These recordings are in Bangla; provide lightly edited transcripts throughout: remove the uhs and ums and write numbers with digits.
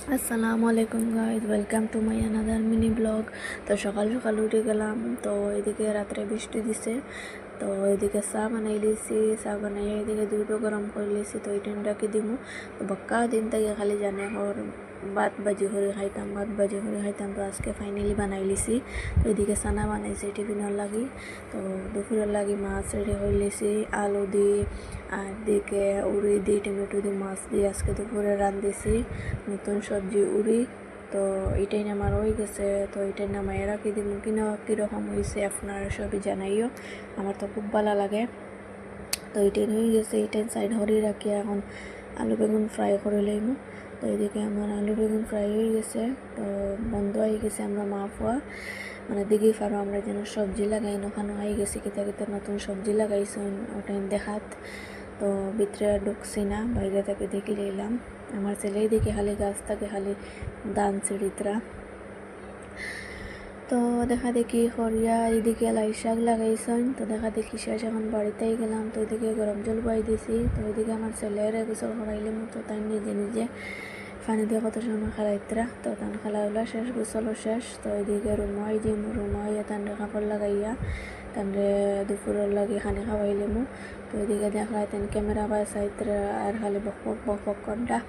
আসসালামু আলাইকুম guys, welcome to my another mini blog. তো সকাল সকাল উঠে গেলাম। তো এদিকে রাত্রে বৃষ্টি দিছে, তো এদিকে চা বানাই লিছি। চা বানাই এদিকে দুধও গরম করে লিছি। তো এই টাইমটাকে দিমু। তো বক্কা দিন থেকে খালি জানে ওর ভাত ভাজি করে খাইতাম। তো আজকে ফাইনালি বানাই লিছি। তো এদিকে চানা বানাইছি টিফিনের লাগি। তো দুপুরের লাগি মাছ রেডি করে লিছি, আলু দি আর দিকে উড়ি দি টমেটো দি মাছ দিয়ে আজকে দুপুরে রান্ধিছি নতুন সবজি উড়ি। তো এটাই আমার হয়ে গেছে। তো এটাই নামাই রাখি দিব। কিনা কীরকম হয়েছে আপনারা সবই জানাইও, আমার তো খুব ভালো লাগে। তো এটাই হয়ে গেছে, এটাই সাইড হরিয়ে রাখি। এখন আলু বেগুন ফ্রাই করে লইব। তো এদিকে আমার আলু বেগুন ফ্রাই হয়ে গেছে। তো বন্ধ হয়ে গেছে আমরা মা ফুয়া মানে দেখি পারো আমরা যেন সবজি লাগাই ওখানে হয়ে গেছে কিতা কিতা নতুন সবজি লাগাইছি ওটাই দেখাত। তো ভিতরে ঢুকছি না, বাইরে থেকে দেখি লইলাম। আমার ছেলেই দেখি খালি গাছ থাকে খালি দান সিঁড়িতরা। তো দেখা দেখি হরিয়া এদিকে লাই শাক লাগাইছেন। তো দেখা দেখি শেষ এখন বাড়িতেই গেলাম। তো এদিকে গরম জল বাই দিছি। তো এদিকে আমার ছেলের গোসল করাইলে মতো তাই নিজে নিজে পানি দিয়ে কত সময় খেলাইতরা। তো তান খেলা হইলা শেষ, গোসলও শেষ। তো এদিকে রুমাই যে রুমাই তান্ডে কাপড় লাগাইয়া তান্ডে দুপুরের লাগে খানি খাওয়াইলে মু। তো এদিকে দেখায় তেন ক্যামেরা বাই সাইতরা আর খালি বক কন্ডা।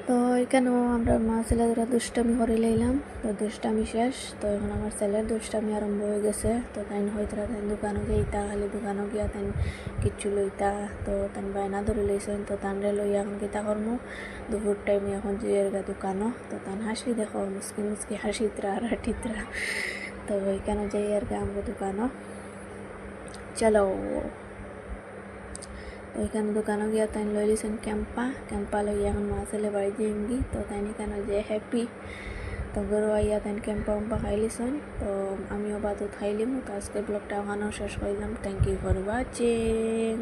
তো এখানেও আমরা মা ছেলেরা দুষ্টামি করে লইলাম। তো দুষ্টামি শেষ। তো এখন আমার ছেলের দুষ্টামি আরম্ভ হয়ে গেছে। তো তাই হয়তো তাই দোকানও যাইতা, খালি দোকানও গিয়া তাই কিচ্ছু লইতা। তো তাই বায়না ধরে লইছেন। তো তানরে লইয়া এখন কিতা করমু, দুপুর টাইমে এখন যেয়ের গা দোকানও। তো তান হাসি দেখো মুসকি হাসিতরা আর হাঁটিতরা। তো এখানে যাই আর গা আমরা দোকানও চলো। তো এখানে দোকানে গিয়া তাই লই লিছেন ক্যাম্পা লই এখন মা ছেলে বাড়ি যাইঙ্গি। তো তাই কেন যে হ্যাপি। তো গরু আইয়া তাই ক্যাম্পা খাই লিছেন। তো আমিও বাদত খাইলিম। তো আজকের ব্লগটা ওখানেও শেষ করলাম। Thank you for watching.